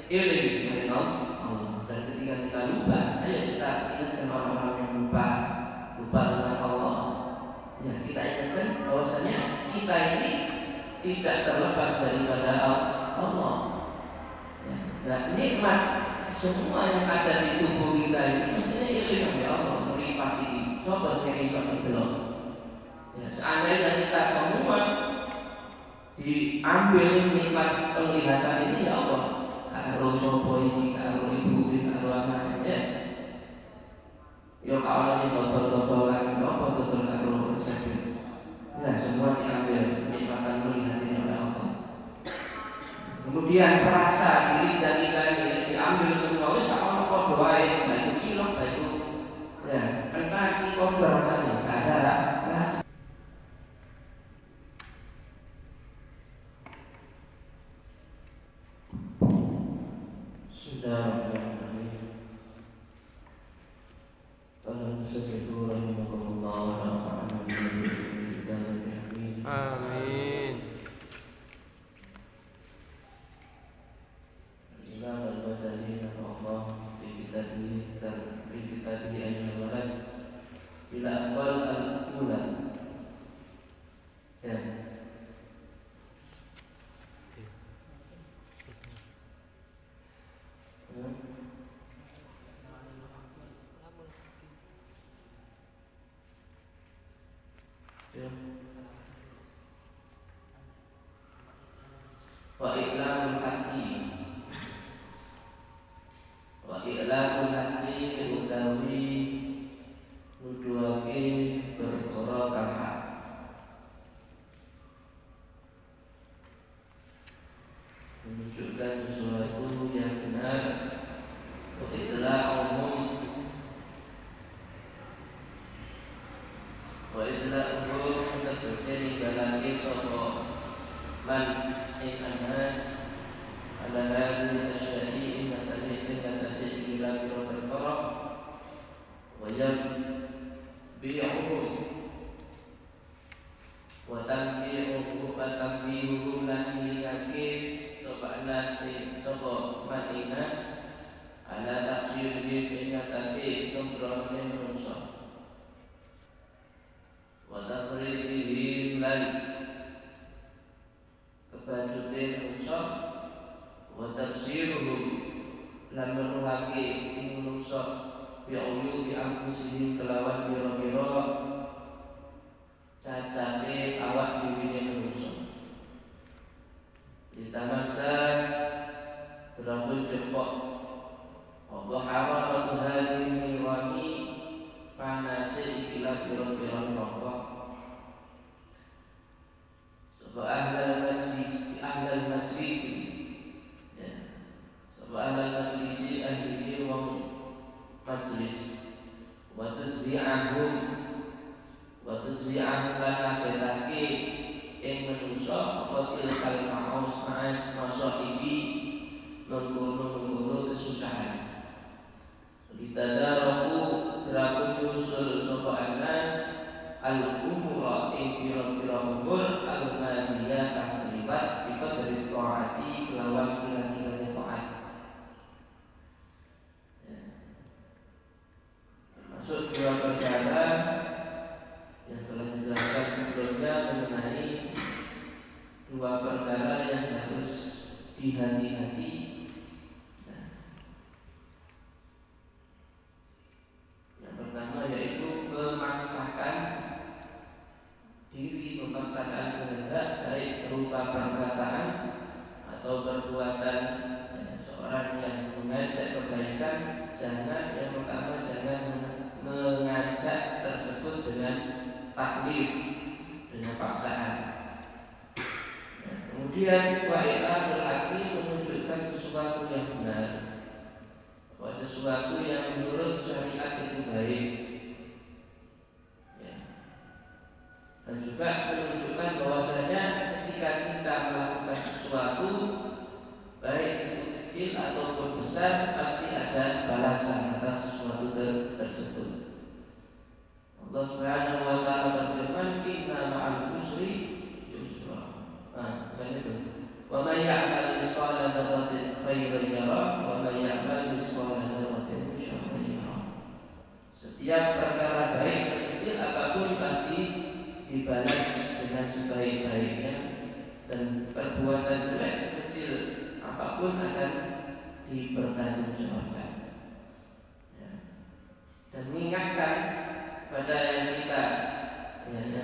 iling dengan Allah. Dan ketika kita lupa, ayo kita ingatkan orang-orang yang lupa tentang Allah. Ya, kita ingatkan bahwasanya kita ini tidak terlepas daripada Allah. Ya, nah, nikmat semua yang ada di tubuh kita ini mestinya iling dari Allah, meripati. Coba sekali belum. Ya, seandainya kita semua diambil nikmat penglihatan ini, ya Allah, karo sopo ini, karo ibu, karo anaknya, ya kalau sih total-totalan, apa total karo sakit, ya semua diambil nikmatan penglihatan oleh Allah. Kemudian perasa diri dan kita ini diambil semua, wis kalau kau doain, baik cilok, baik ya, kena kita berasanya, gak ada rasa. Wa iklamul hati utawi nuduhake perkara kang hak. Menunjukkan sesuatu yang benar. Wa iklamul tegese galake sapa man anas ala hadhihi asyai dengan tasik ila perkara wajib bi'uhum wa tanbi'uhum lan ilingake sapa anas sapa man anas ala tafsirih dengan tasik sembrohane manusa wa tafridihim lan kebajutin unsur wa tafsiruhum lan meruhake ing unsur bi'uyu bi anfusihim kelawan biro-biro cacate awak dhewe unsur ditamasa terlalu cepok Allah haramatu hadhihi wani panase ikilah biro-biro rokok sebab ahlal majlis ya sebab ahlal majlis ahli wa majlis wa tuzi'ahum lana betake ing menungso apa tilkal ma'us masahibi nunggu kesusahan ditadaraku terapun nyusul sapa anas al-umura ing pira-pira umur al-madiyah kang terlibat dari taati kelawan kira-kiranya taat. Ya. Termasuk dua perkara yang telah dijelaskan sebelumnya mengenai dua perkara yang harus dihati-hati. Yang pertama yaitu memaksakan kehendak baik berupa perkataan atau perbuatan seorang yang mengajak kebaikan. Jangan yang pertama jangan mengajak tersebut dengan taklif, dengan paksaan. Kemudian wa'ilahul haqi menunjukkan sesuatu yang benar, bahwa sesuatu yang menurut syariat itu baik. Dan juga menunjukkan bahwasanya ketika kita melakukan sesuatu baik itu kecil ataupun besar pasti ada balasan atas sesuatu tersebut. Allah Subhanahu wa taala berfirman, "Inna ma'al usri yusra." Kan itu. Wa may ya'mal mithqala dzarratin khairan yarah akan dipertanggungjawabkan. Ya. Dan mengingatkan pada yang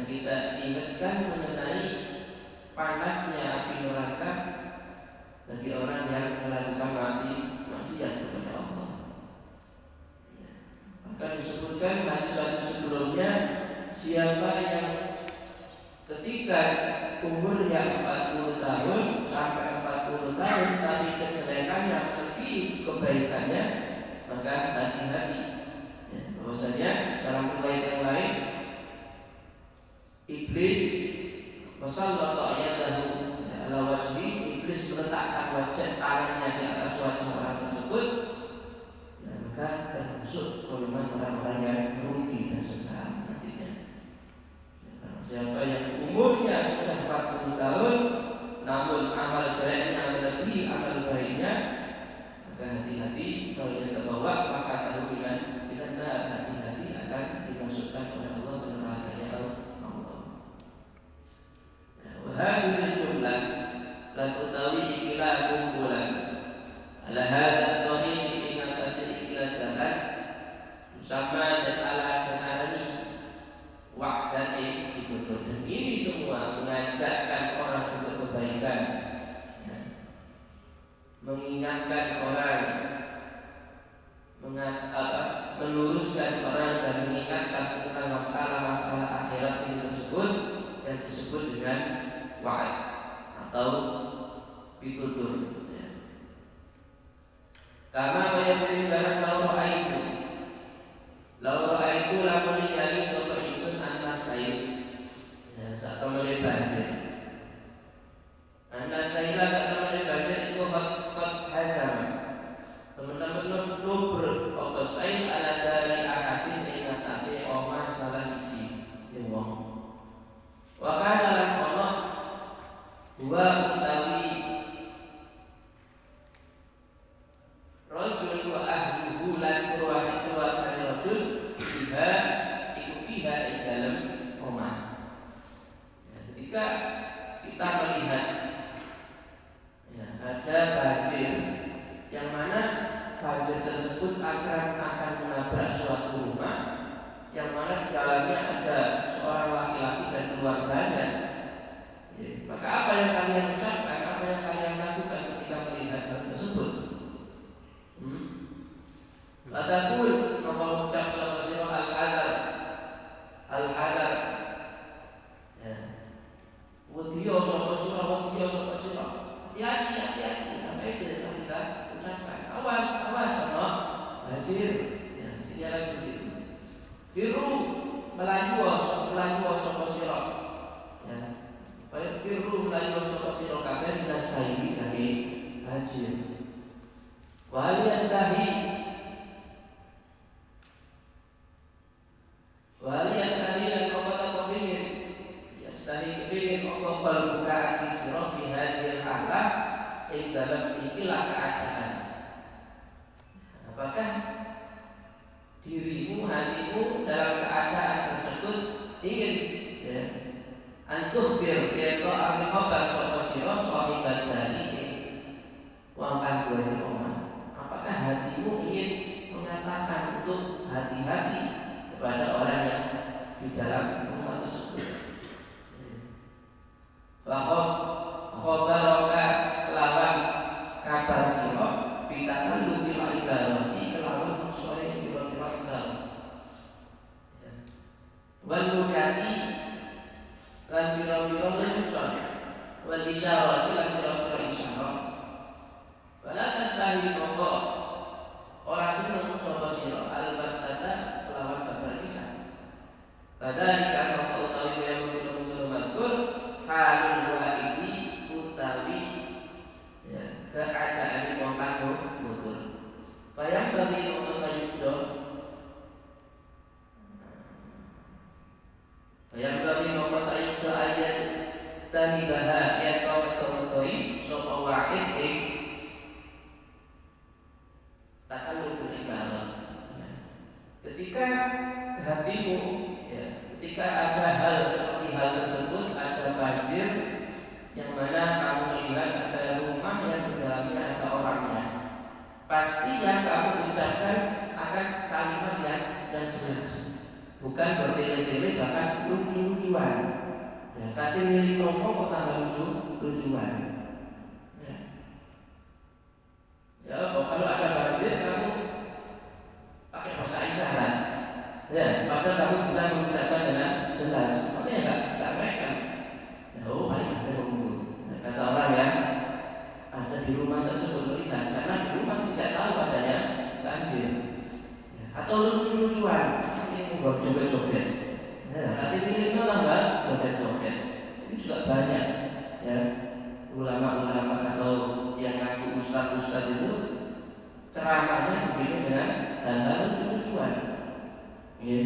kita ingatkan mengenai panasnya api neraka bagi orang yang melakukan maksiat kepada Allah. Ya. Maka disebutkan hadis-hadis sebelumnya, siapa yang ketika umurnya 40 tahun sampai 40 tahun tapi kejelekannya lebih kebaikannya, maka hati-hati. Ya, bahwasanya dalam riwayat yang lain, iblis wasallata yadahu ala wajhi, iblis meletakkan wajah tangannya di atas wajah orang tersebut, ya, maka termasuk golongan orang-orang yang merugi dan sengsara nantinya. Siapa yang umurnya sudah 40 tahun namun amal jeleknya melebihi amal baiknya, maka hati-hati kalau dia terbawa, maka tahu dengan hati-hati akan dimasukkan oleh Allah ke nerakanya Allah. Wahai jumlah lan utawi ikilah kumpulan ala hadza tariq dengan kasih ikilah jalan sama dan ala kenarani wa'dani ditutur. Dan ini semua mengajakkan orang untuk kebaikan, ya. Mengingatkan orang, meluruskan orang dan mengingatkan tentang masalah-masalah akhirat ini tersebut, yang disebut dengan wa'ad atau pitutur, ya. Karena menyebutkan dalam laura itu lamun ningali sapa ingsun anas sayyid, ya, sak temene banjir. Anas sayyid sak temene banjir iku hot hajar. Teman-teman nubruk apa sayyid ala dari ahadin ing atase omah salah siji wong. Wa kana lan ono wa utawi rajul wa ahluhu lan keluarga rajul fiha ing dalam omah. Ya, ketika kita melihat, ya, ada banjir yang mana banjir tersebut akan menabrak suatu rumah yang mana di dalamnya ada seorang laki-laki dan keluarganya, ya, maka apa yang kalian ucapkan, apa yang kalian lakukan ketika melihat hal tersebut? Fatakul mengucap sapa sira al-hadar, ya. Wadiyo sapa sira, hati-hati apa itu yang kita ucapkan. Awas sama banjir, ya, mestinya kan seperti itu. Firu melaju sapa sira, ya. Firu melaju sapa sira kabeh minas sayyid dari banjir. Wa hal yastahi dan kota kepingin yastahi kepingin apa buka isroh di hadir halah ing dalam ikilah keadaan. Apakah dirimu, hatimu dalam keadaan tersebut ingin, ya, antukhbir yaitu ambil khabar sapa sira sahibat dari wong kang duweni omah. Apakah hatimu ingin mengatakan untuk hati-hati kepada orang yang di dalam rumah tersebut? Lahot khobaraka lawan kabar siro bitakan lufil al-ibarawati kelawan sore biro-biro ibarawati, wal nukati lan biro-biro lencon, wal isyarati lan biro-biro isyarat. Wala tastahi mongko ora seneng sapa sira al-battata kelawan kabar pisan. Padahal mongko utawi yang mungkin matur halul wa'idi utawi, ya, keadaan wong kang mutur. Bayang bagi mongko sayujo, bayang bagi mongko sayujo ayat tani bahaya tau metoi sapa wa'id ing pasti yang kamu ucapkan akan kalimat yang jelas, bukan bertele-tele bahkan lucu-lucuan. Ya, kate milih nopo kok tambah lucu-lucuan. Ya, kalau ada banjir kamu pakai bahasa isyarat. Ya, padahal kamu bisa mengucapkan dengan jelas. Makanya enggak mereka. Ya, paling ada menunggu. Nah, kata orang yang ada di rumah tersebut melihat, karena di rumah tidak tahu adanya banjir. Ya, atau lucu-lucuan, ini buat joget-joget. Ya, hati ini tambah joget-joget. Ini juga banyak. Ya, ulama-ulama atau yang ngaku ustaz-ustaz itu ceramahnya begini dengan hal-hal lucu-lucuan. Ya.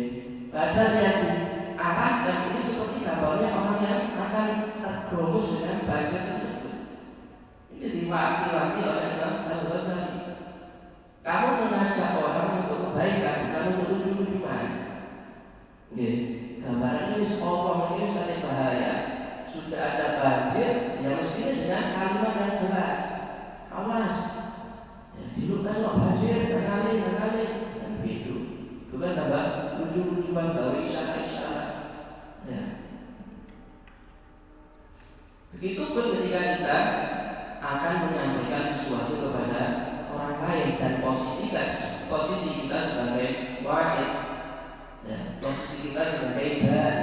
Padahal yang diarahkan ini seperti gambarnya orang yang akan terjerumus dengan banjir tersebut. Ini diwakili oleh Imam Al-Ghazali. Kamu mengajak orang untuk kebaikan, bukan untuk lucu-lucuan. Ya. Gambaran ini sepotong ini sangat bahaya. Sudah ada banjir, ya mestinya dengan kalimat yang jelas. Awas, ya, di luka sudah banjir, nangali, kan begitu. Bukan tambah lucu-lucuan gawe isyarat-isyarat. Ya. Begitupun ketika kita akan menyampaikan sesuatu kepada orang lain dan posisi kita sebagai wa'id, ya, posisi kita sebagai dai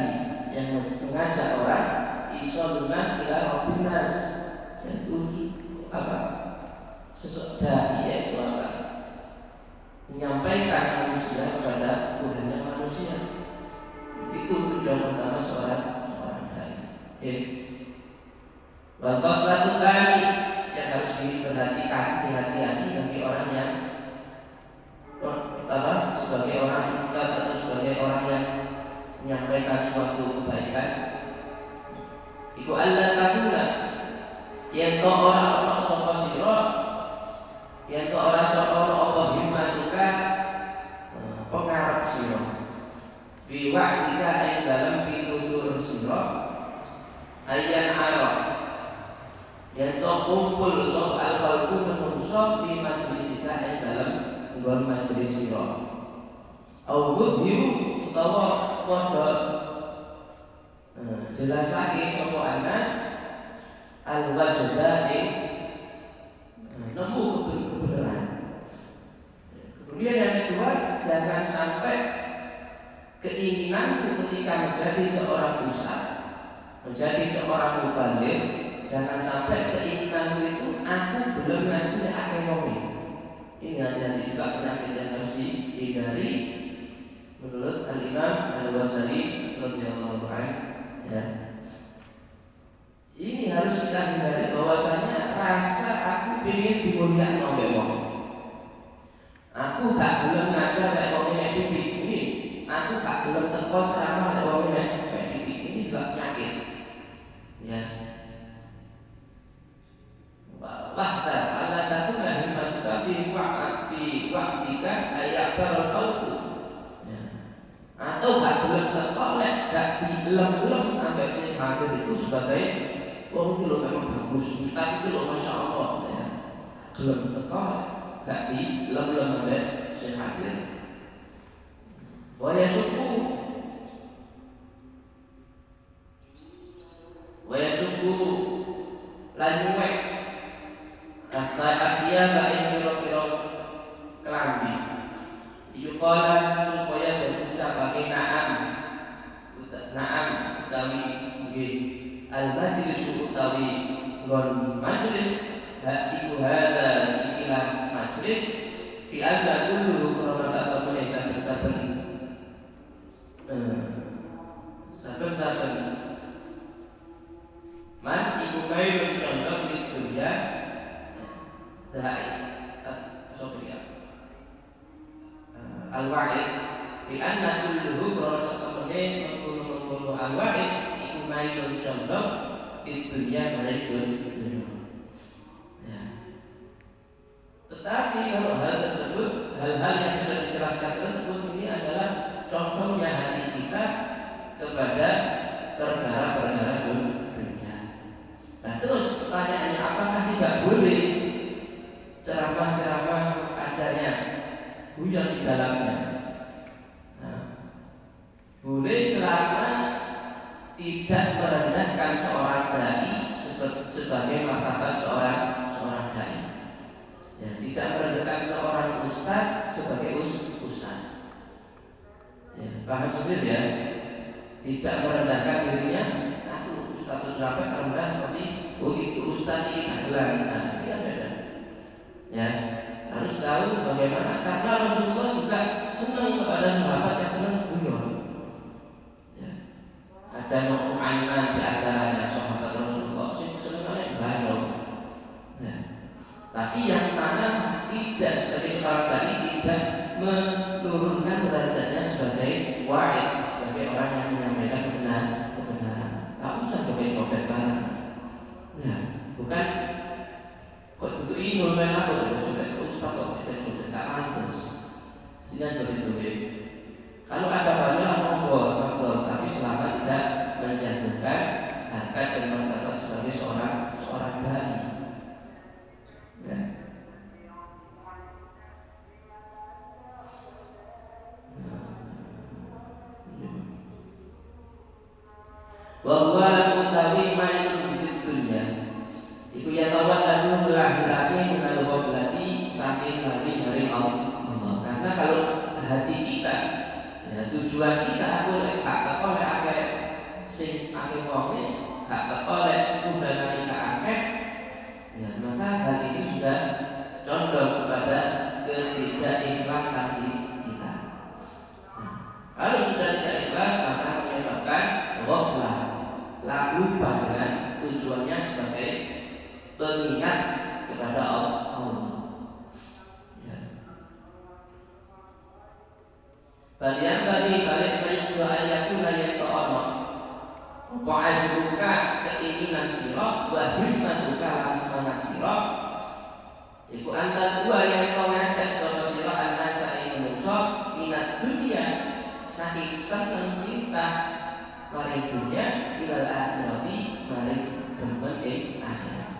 yang mengajak orang isolun nas ila rabbin nas, yaitu sesudah yaitu menyampaikan manusia kepada Tuhannya manusia. Itu tujuan pertama seorang dai. Wal khoslatu tsani yang harus diperhatikan, hati-hati bagi orang yang sebagai orang ustaz atau sebagai orang yang menyampaikan suatu kebaikan. Iku Allah takuna yen to ora sapa sira, yen to ora sapa apa himmatuka pengarep sira fi wa'dika ing dalam pitutur sira ayyan ara yen to kumpul sapa al-qalbu menungso fi majlisika ing dalam nggon majelis sira au budhiru utawa padha jelasake sapa anas al-wajda nemu kebenaran. Kemudian yang kedua, jangan sampai keinginanmu ketika menjadi seorang ustaz, menjadi seorang mubaligh, jangan sampai keinginanmu itu aku belum ngaji akeh wonge. Ini hati-hati juga penyakit yang harus dihindari menurut Al-Imam Al-Ghazali radhiyallahu anhu. Ya. Ini harus kita hindari bahwasanya rasa aku ingin dimuliakan oleh wong. Aku gak gelem ngajar kayak wong didik. Ini aku gak gelem teko ceramah kayak wong didik. Ini juga penyakit. Ya. Wahda ala takuna himmatuka fi wa'dika ayakbar khalqu. Atau gak gelem teko lek gak dilem-lem sampai sing hadir itu sebagai wong iki lho memang bagus, ustaz iki lho masyaallah ya. Gelem teko gak dilem-lem sampai sing hadir. Wa yasuku lan nyuwek akhia bae pira-pira kelambi. Yuqala supaya diucapake na'am utawi nggih al-majlis utawi ngon majlis iku hada ikilah majlis di anda dulu kalau satu menit saben-saben man iku mailun condong di dunia dai sofia al-wa'id di anda dulu kalau satu menit mengkono al-wa'id iku mailun condong di dunia mailun dunia. Tetapi kalau hal-hal yang sudah dijelaskan tersebut ini adalah contohnya hati kita kepada perkara-perkara dunia. Nah terus pertanyaannya, apakah tidak boleh ceramah-ceramah guyon di dalamnya. Nah, boleh selama tidak merendahkan seorang dai sebagai martabat seorang dai. Ya, tidak merendahkan seorang ustaz sebagai ustaz. Ya, paham sendiri ya. Tidak merendahkan dirinya, aku status sampai rendah seperti itu ustaz ini adalah. Nah, ini kan beda. Ya, harus tahu bagaimana, karena Rasulullah juga senang kepada sahabat yang senang guyon. Ya. Ada Nu'aiman di antaranya sahabat Rasulullah, senangnya banyak. Ya. Tapi yang mana tidak sebagai seorang tadi tidak menurunkan derajatnya sebagai wa'id, sebagai orang yang menyampaikan kebenaran. Tak usah coba-coba kan. Ya, bukan kok itu ingin apa coba-coba ustaz kok coba-coba tak pantas. Tidak seperti itu. Kalau ada banyak monggo faktor, tapi selama tidak menjatuhkan harkat dan martabat sebagai seorang dai. Ya. Wahwa utawi main dunya iku ya kawan lalu lahirake menal ghaflati saking hati dari Allah. Karena kalau hati kita, ya tujuan kita aku lek gak teko lek akeh sing akeh wonge, gak teko lek undangan gak akeh, ya maka hal ini sudah condong kepada ketidakikhlasan kita. Nah, kalau sudah tidak ikhlas maka menyebabkan ghaflah, lupa dengan tujuannya sebagai pengingat kepada Allah. Ya. Balian tadi balik saya doa ayatku layak ta'ala. Wa'azbuka keinginan sirah, wahimmatuka semangat sirah. Iku antar dua yang kau ngajak sopa sirah an-nasa ing manusia minat dunia saking seneng cinta maring dunia ilal akhirati maring demen akhirat.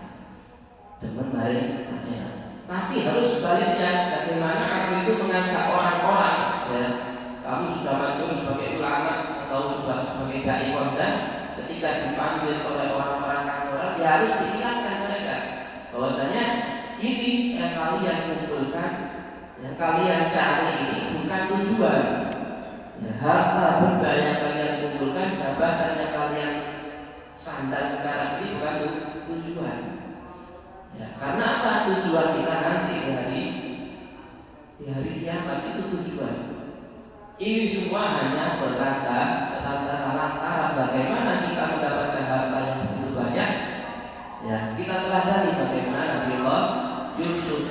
Demen maring akhirat. Tapi harus sebaliknya, bagaimana kamu itu mengajak orang-orang, ya. Kamu sudah masuk sebagai ulama atau sudah sebagai dai kondang, ketika dipanggil oleh orang-orang kantoran, ya harus diingatkan mereka bahwasanya ini yang kalian kumpulkan, yang kalian cari ini bukan tujuan. Ya, harta benda yang kalian kumpulkan, jabatan yang kalian sandal sekarang ini bukan tujuan. Ya, karena apa? Tujuan kita nanti di hari kiamat itu tujuan. Ini semua hanya lantaran bagaimana kita mendapatkan harta yang begitu banyak. Ya, kita telah dari bagaimana Nabiullah Yusuf,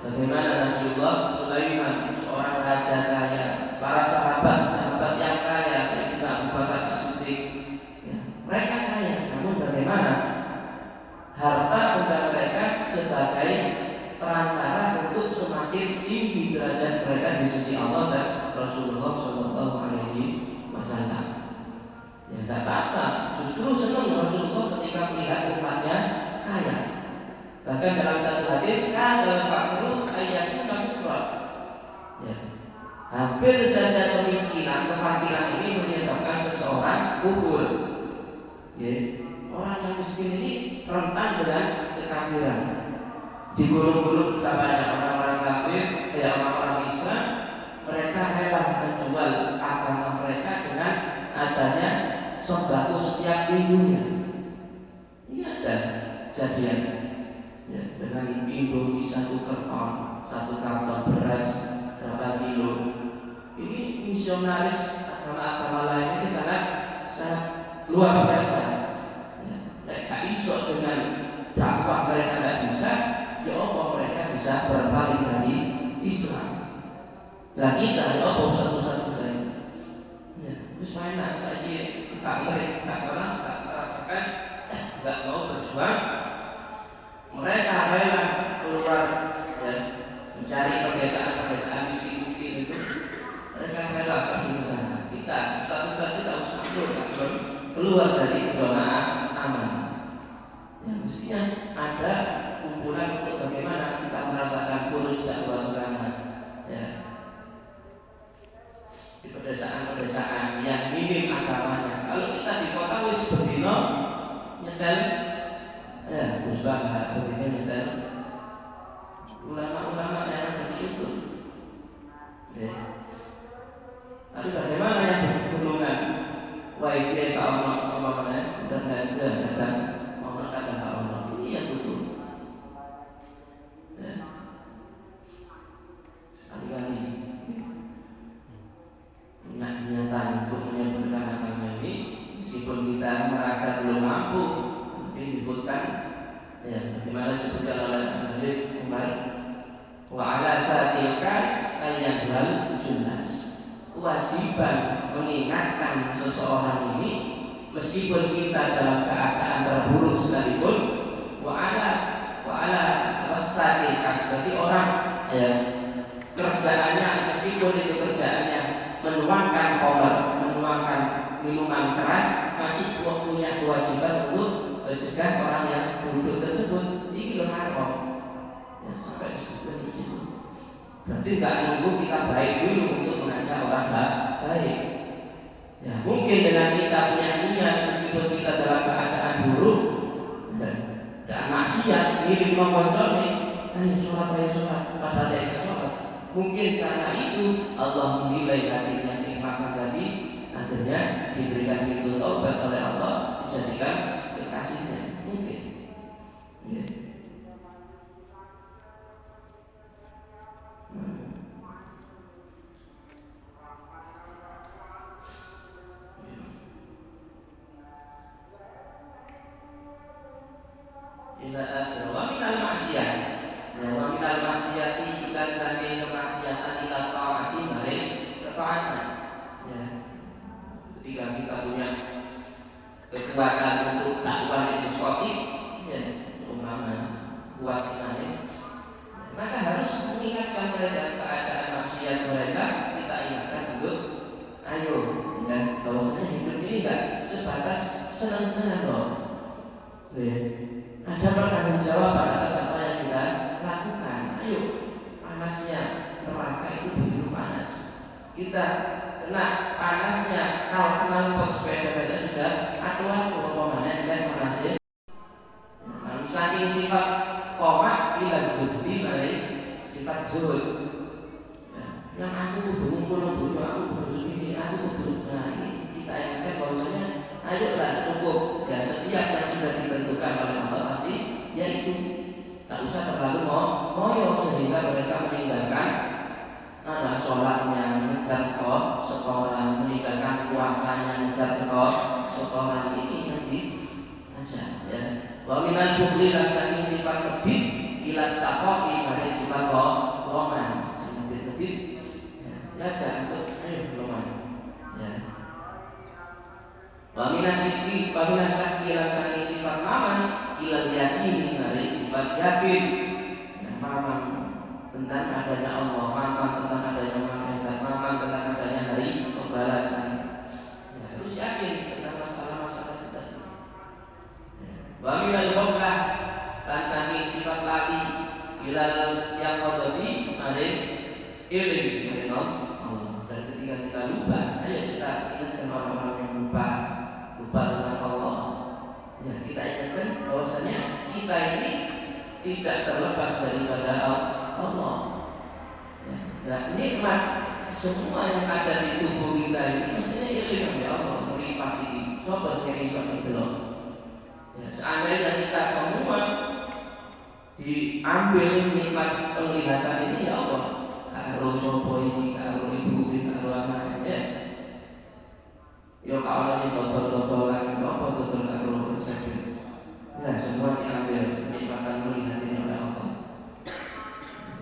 bagaimana Nabiullah Sulaiman, seorang raja kaya, para sahabat yang kaya, Sayyidina Abu Bakar As-Siddiq, ya, mereka kaya, namun bagaimana harta benda mereka sebagai perantara untuk semakin tinggi derajat mereka di sisi Allah dan Rasulullah Shallallahu Alaihi Wasallam. Ya tidak apa-apa, justru senang Rasulullah ketika melihat umatnya kaya. Bahkan dalam satu hadis kadal fakru ayatun kufra. Ya. Hampir saja kemiskinan, kefakiran ini menyebabkan seseorang kufur. Ya. Orang yang miskin ini rentan dengan kekafiran. Digulung-gulung sudah banyak orang-orang kafir, kayak orang-orang Islam, mereka rela menjual agama mereka dengan adanya sembako setiap minggunya. Ini ada kejadian, ya, dengan Indomie satu karton beras berapa kilo. Ini misionaris agama-agama lain ini sangat luar biasa. Ya, mereka iso dengan dakwah mereka tidak bisa, ya Allah mereka bisa berpaling dari Islam. Nah kita ya Allah satu-satu dari. Ya, terus mana saja tak merasakan, tidak mau berjuang. Mereka rela keluar, ya, mencari pedesaan miskin-miskin itu. Mereka rela pergi ke sana. Kita, ustaz-ustaz kita usah keluar dari zona aman. Ya, mestinya ada kumpulan untuk bagaimana kita merasakan fulus dakwah ke sana. Ya, yang jelas. Kewajiban mengingatkan seseorang ini meskipun kita dalam keadaan terburuk sekalipun, wa'ala sakit seperti orang kerjaannya, meskipun itu kerjaannya menuangkan khamar, menuangkan minuman keras, masih punya kewajiban untuk mencegah orang yang duduk tersebut. Ini haram. Sampai disebutkan di situ. Berarti nggak nunggu kita baik dulu untuk mengajak orang baik. Mungkin dengan kita punya niat meskipun kita dalam keadaan buruk dan maksiat, mirip mengkonjolnya, ayo sholat, padahal dia sholat. Mungkin karena itu Allah menilai hatinya keikhlasan tadi, akhirnya diberikan pintu taubat oleh Allah, dijadikan kekasihnya. Mungkin. Ila akhir wa minal maksiat. Wa minal maksiati lan saking kemaksiatan ila taati maring ketaatan. Ketika kita punya kekuatan untuk dakwah itu skotik, umpama kuat imannya, maka harus mengingatkan mereka keadaan maksiat mereka. Kita ingatkan untuk ayo, bahwasanya hidup ini enggak sebatas senang-senang loh. Ada pertanggung jawaban atas apa yang kita lakukan. Ayo, panasnya neraka itu begitu panas. Kita kena panasnya, kalau kenal sepeda saja sudah aku mana dan panasnya. Saking sifat koma bila zuhdi balik sifat zuhud. Yang aku kudu ngumpul dulu, aku kudu ini, aku kudu. Nah ini kita ingatkan bahwasanya ayolah cukup ya, setiap yang sudah ditentukan oleh Allah pasti yaitu tak usah terlalu moyo sehingga mereka meninggalkan sholatnya, mengejar sekolah, meninggalkan puasanya, mengejar sekolah ini yang diajar ya. Wa minal bukhli lan saking sifat kedit ila safaqi pada sifat loman, sifat kedit ya jangan untuk ayo loman ya. Wa minasiki lan saking sifat maman ila yakini dari sifat yakin. Maman tentang adanya Allah, maman tentang adanya malaikat, maman tentang adanya hari pembalasan. Harus yakin tentang masalah-masalah itu tadi. Wa minal ghaflah lan saking sifat lali ilal yaqadati maring ilim maring Allah. Dan ketika kita lupa, ayo kita ingatkan orang-orang yang lupa tentang Allah. Ya, kita ingatkan bahwasanya kita ini tidak terlepas daripada Allah. Ya, nikmat semua yang ada di tubuh kita ini mestinya ilmu ya Allah melipat ini. Coba sekali itu loh. Ya, seandainya kita semua diambil nikmat penglihatan ini ya Allah, karo sopo ini, karo ibu ini, karo anaknya. Yo kalau sih total-totalan, apa total karo sakit. Ya semua diambil kenikmatan melihat ini oleh Allah.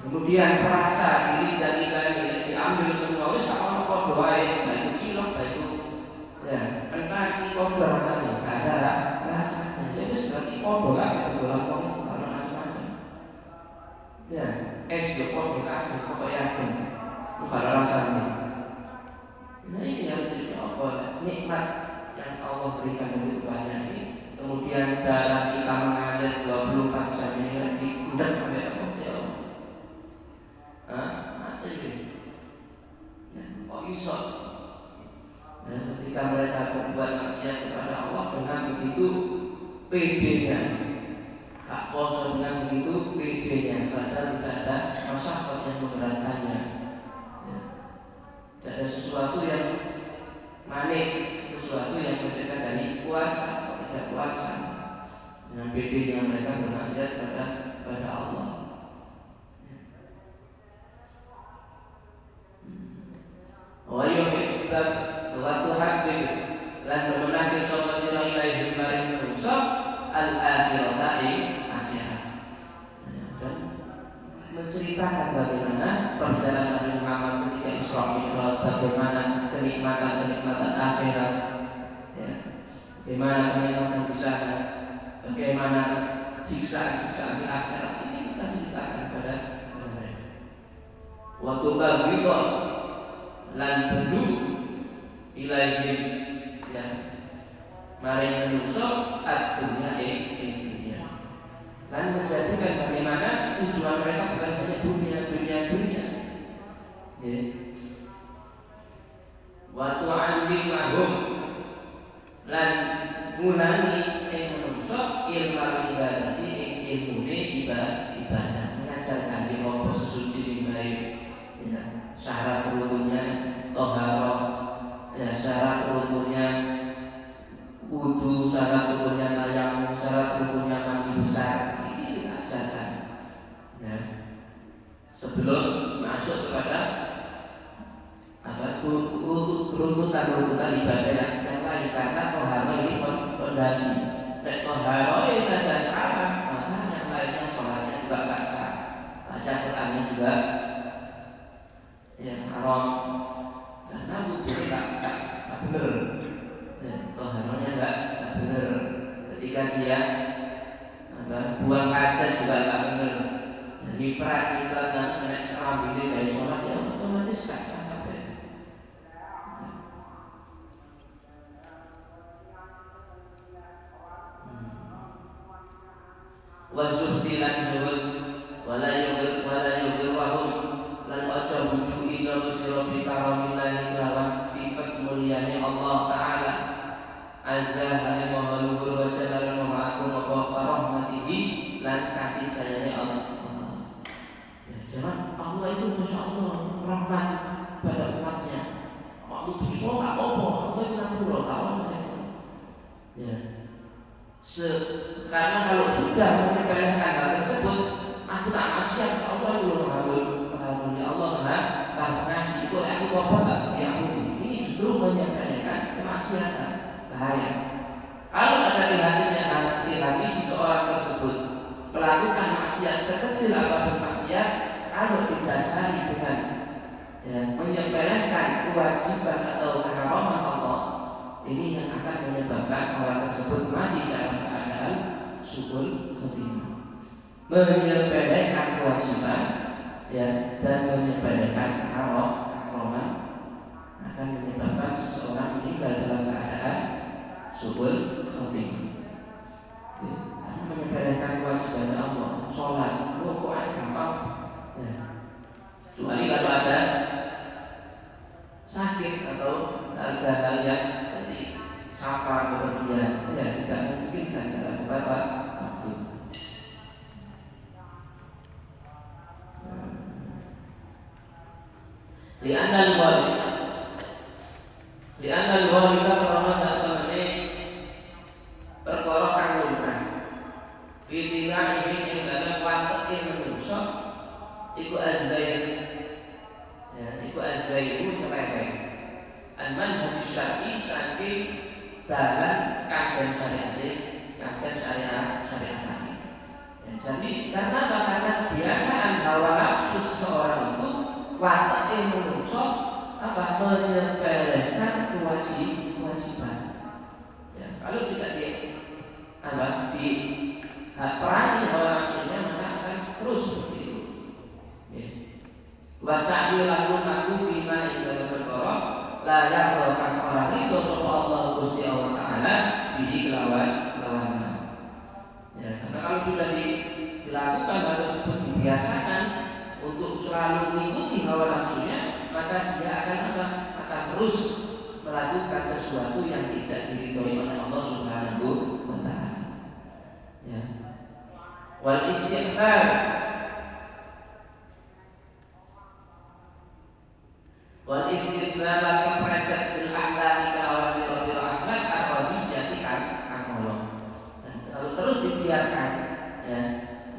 Kemudian perasa diri dan kita ini diambil semua. Wis kalau kau doain, baik cilok, baik ya, kena kau rasanya, gak ada rasanya. Jadi seperti kau doa itu dalam kamu kalau macam-macam. Ya, es kau doa itu kau yakin, itu kalau rasanya. Nah ini harus jadi apa? Nikmat yang Allah berikan begitu banyak ini. Kemudian darah kita mengalir 24 jam ini lagi udah sampai apa ya? Mati ya, kok iso? Nah, ketika mereka berbuat maksiat kepada Allah dengan begitu pedenya, kak poso dengan begitu pedenya, padahal tidak ada masyarakat yang memberatkannya. Tidak ada sesuatu yang manik, sesuatu yang mencegah dari puasa atau tidak puasa. Dengan bedanya mereka bermaksiat kepada Allah. Wa yuhibbak wa tuhabbib lan memenangi sapa sira ilaihi maring manusa al-akhirata akhirat. Dan menceritakan bagaimana perjalanan Nabi Muhammad bagaimana kenikmatan akhirat, ya, bagaimana kenikmatan di sana, bagaimana siksaan di akhirat, ini kita ceritakan kepada mereka. Waktu bagito lan bendu ilaihim, ya, mari menusuk dunia dunia, lan menjadikan bagaimana tujuan mereka bukan hanya dunia. Ya. Waktu anjing mahum lan ngulangi menusuk ilmu ibadati ilmune ibadah, mengajarkan di Allah sesuci sing baik, ya, syarat rukunnya toharoh, ya, syarat rukunnya wudu, syarat rukunnya tayamum, syarat rukunnya mandi besar, ini diajarkan, ya, sebelum masuk kepada runtutan ibadah yang lain, karena toharoh ini fondasi. Nek toharoh saja salah, maka yang lainnya sholatnya juga gak sah, baca Qurannya juga yang haram, karena wudhunya gak bener, ya, toharohnya gak bener. Ketika dia buang hajat juga gak bener, nyiprat dan rambutnya dari sholat, ya otomatis gak sah. Wasuhdi lan zuhud wala yughir wahum lan ojo buju iso sira bi karamillahi lawan sifat mulyane Allah taala azza wa luhur wa jalal wa ma'akum wa rahmatihi lan kasih sayangnya Allah. Ya, jangan Allah itu masya Allah rahmat pada umatnya. Waktu itu sholat Allah itu ngapura kawan, ya. Karena kalau sudah menyepelekan hal tersebut, aku tak maksiat, Allah belum mengampuni, Allah maha pengasih. Itu aku bapak tak diampuni. Ini justru menyepelekan kemaksiatan, bahaya. Kalau ada di hati seseorang tersebut melakukan maksiat sekecil apapun maksiat, kalau didasari dengan, ya, menyepelekan kewajiban atau keharaman Allah, ini yang akan menyebabkan orang tersebut mati dalam keadaan su'ul khotimah, menyepelekan kewajiban, ya, dan menyepelekan keharaman, akan menyebabkan seseorang meninggal dalam keadaan su'ul khotimah. Ya, karena menyepelekan kewajiban Allah, sholat, kok gampang, ya, kecuali kalau ada sakit atau ada hal yang safar kepergian, ya, tidak memungkinkan dalam beberapa waktu. Li'anna al-walida karena saat temani perkara kang lumrah fitina ini yang dalam watak menusuk iku az-zayz, ya, iku az-zaybu nyerempet an-manhaj syar'i saking dalam kajian syariat lagi. Ya, jadi karena kebiasaan hawa nafsu seseorang itu wataknya menusuk menyepelekan kewajiban. Ya, kalau tidak perangi hawa nafsunya, maka akan terus seperti itu. Ya. Wasa'il lakum aku fima inda berkorok la yakrokan orang itu sapa Allah Gusti Allah Ta'ala bihi lawan. Ya, karena kalau sudah dilakukan hal tersebut, dibiasakan untuk selalu mengikuti hawa nafsunya, maka dia akan terus melakukan sesuatu yang tidak diridhoi oleh Allah Subhanahu wa Ta'ala. Ya. Wal istighfar lan preset bil akhlaqi kelawan biro akhlak ar-radiyati kan Allah. Dan kalau terus dibiarkan, ya,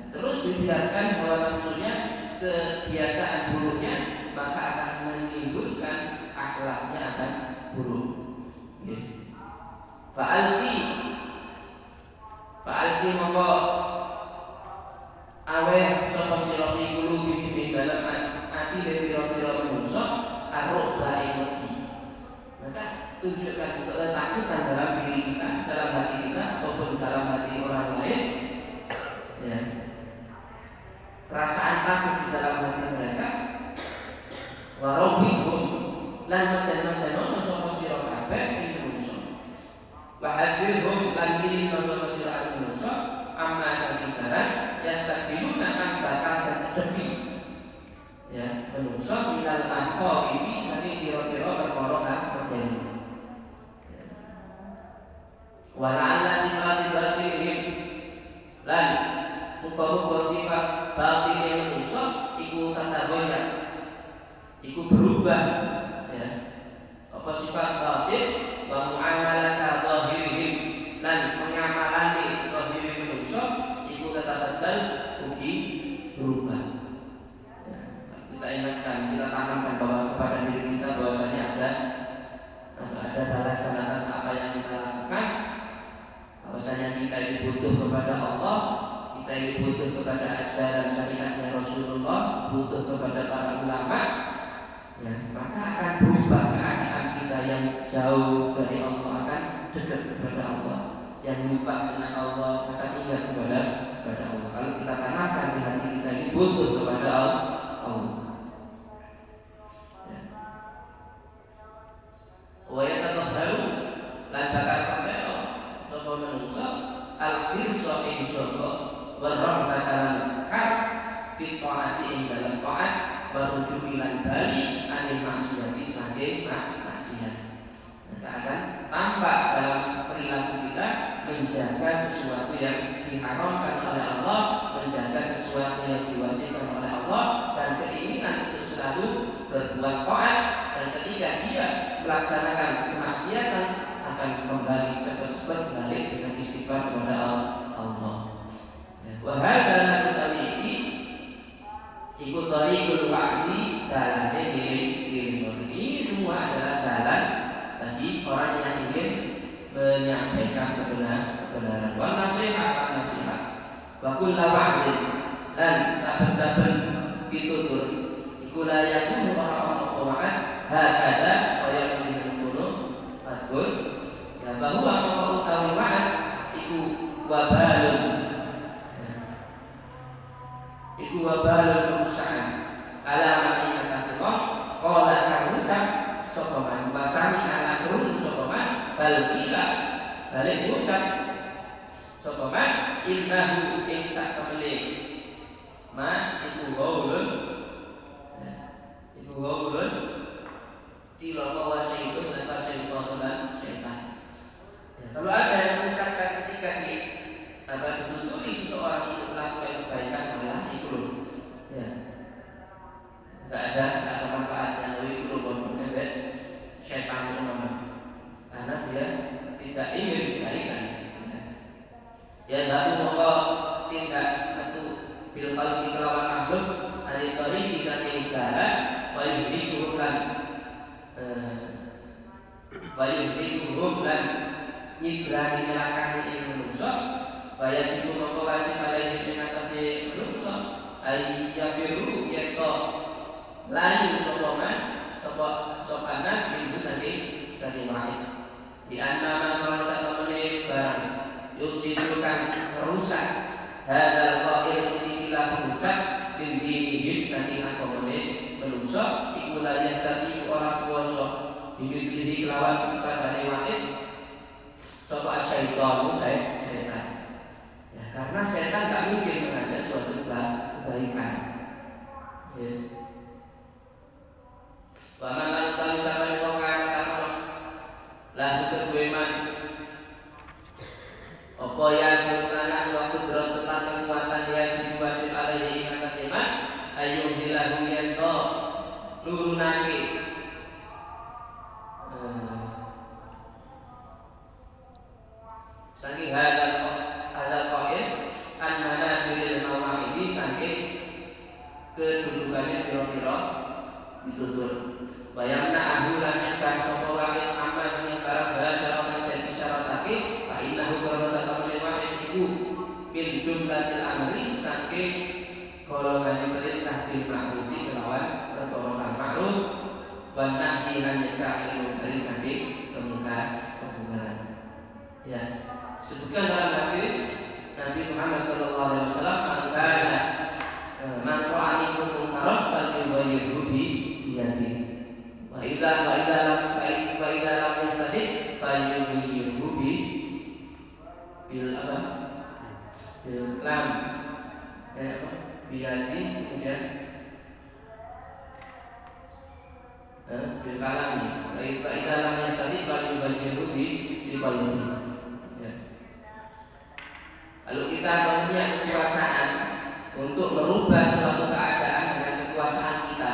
terus dibiarkan hawa nafsunya, kebiasaan buruknya, maka akan menimbulkan akhlaknya akan buruk. Ya. Fa'alki mongko aweh sapa sira fi qulubi ing dalem ati pira-pira manungsa arruh bae tunjukkan ketakutan dalam diri kita, dalam hati kita ataupun dalam hati orang lain, ya. Perasaan takut di dalam hati mereka. Warobihum lan meten-metenono sapa sira kabeh ing manungsa. Wa hadirhum lan milih sapa sira manungsa amma sakitaran yastakbiluna an bakal depi. Ya, manungsa minal akhawfi saking pira-pira perkara kang medeni. Wala'alla sifat batinihim lan muka-muka sifat batinnya manusia iku tatagoyah, iku berubah, ya. Apa sifat batin wa mu'amalata zahirihim lan pengamalane zahir manusia iku tatabaddal ugi berubah, ya. Kita ingatkan, kita tanamkan bahwa kepada diri kita bahwasanya ada balasan atas apa yang kita lakukan. Bahwasanya kita ini butuh kepada Allah, kita ini butuh kepada ajaran syariatnya Rasulullah, butuh kepada para ulama, ya, maka akan berubah keadaan kita yang jauh dari Allah akan dekat kepada Allah, yang lupa dengan Allah akan ingat kepada Allah. Kalau kita tanamkan di hati kita ini butuh kepada Allah, ya. Wa yatahharu lan bakal kembali sapa manungsa al-khirsa ing jaga wa rahmatan kar fi ta'ati ing dalam taat wa rujukilan bali anil maksiati saking maksiat. Maka akan tampak dalam perilaku kita menjaga sesuatu yang diharamkan oleh Allah, menjaga sesuatu yang diwajibkan oleh Allah, dan keinginan untuk selalu berbuat taat. Dan ketika dia melaksanakan kemaksiatan akan kembali cepat-cepat balik dengan istighfar kepada Allah. Wa hadza utawi ikut tariqul wa'di dalane ilmu. Ini semua adalah jalan bagi orang yang ingin menyampaikan kebenaran. Wa nasihat wa kullu wa'din dan saben-saben pitutur iku la yakunu orang wa'ad hakada kaya menunggu betul. Ya bahwa maka utawi wa'ad iku wabalun, iku wabalun kerusakan alamat ing atas wong kala kang ucap sapa man wasani ala krungu sapa man balila balik ucap sapa man innahu ing sak temene ma iku gaulun, iku gaulun tilaka wa syaitan dan syaitan dan setan. Ya, kalau ada yang mengucapkan ketika dituturi seseorang untuk melakukan kebaikan malah itu loh, ya, nggak ada manfaatnya. Itu loh benar setan itu nama, karena dia tidak ingin kebaikan. Ya lalu maka tindak itu bil khalqi kelawan makhluk dari tariqi saking dalan wa yuhdikuhum bayuhum dan nyibrani nyelakani ing manungsa bayar siku mongko wajib alaihi ing atase manungsa ayyafiru yaitu layu sapa nas minggu saking wahid di annama kalau satu menit barang yusidukan merusak hadal qail ikilah pengucap bin dinihim saking agamane manungsa iku la yastati ora kuwasa dimislihi kelawan sepadane wahid sapa syaitan setan. Ya, karena setan tak mungkin mengajak suatu kebaikan. Ya. Wa man la tahu sabane wong kang lahu kedueman apa yang merupakan waktu berat kekuatan dia wajib alaihi ing atas iman ayu zilahu yanto nurunake saking hadal qail an manadil mawa'idi saking kedudukannya pira-pira ditutur bayangna ahulan yang sapa wa'id amma sing barang bahasa lan dadi syaratake fa innahu kana satamene wa'id iku bil jumlatil amri saking golongan perintah bil ma'ruf kelawan perkara kang ma'ruf wa nahi lan nyegah dari saking kemudian kebugaran. Ya, sebutkan dalam hadis Nabi Muhammad SAW, man ra'a minkum munkaran falyughayyirhu bi yadihi. Wa idza lam yastati' falyughayyirhu bil lam. Biyadi, kemudian bil kalami. Wa idza lam yastati' falyughayyirhu bil qalbi. Kalau kita punya kekuasaan untuk merubah suatu keadaan dengan kekuasaan kita,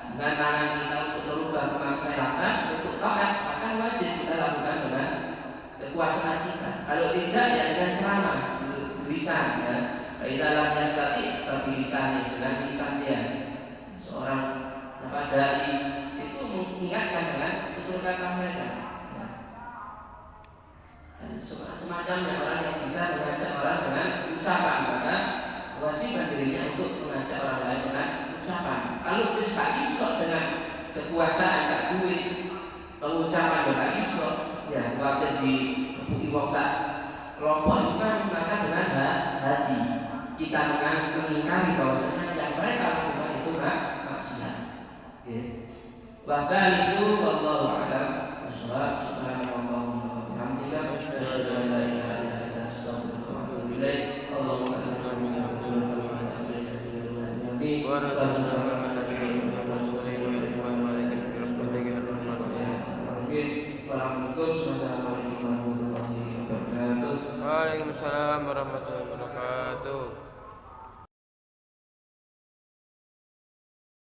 dengan tangan kita untuk merubah kemaslahatan, untuk taat, maka wajib kita lakukan dengan kekuasaan kita. Kalau tidak, ya dengan ceramah, lisan, ya. Dalam yastati, tapi lisan, dengan lisan dia. Seorang dai itu mengingatkan dengan tutur kata mereka. Semacamnya orang yang bisa mengajak orang dengan ucapan, maka kewajiban dirinya untuk mengajak orang lain dengan ucapan. Kalau bisa iso dengan kekuasaan gak duit, pengucapan gak iso, ya waktu di kebuki wong sak kelompok itu kan, maka dengan hati kita mengingkari bahwasanya yang mereka lakukan itu maksiat. Bahkan itu wallahu a'lam bishawab. Subhanallah. أشهد أن لا إله إلا أنت أستغفرك وأتوب إليك. اللهم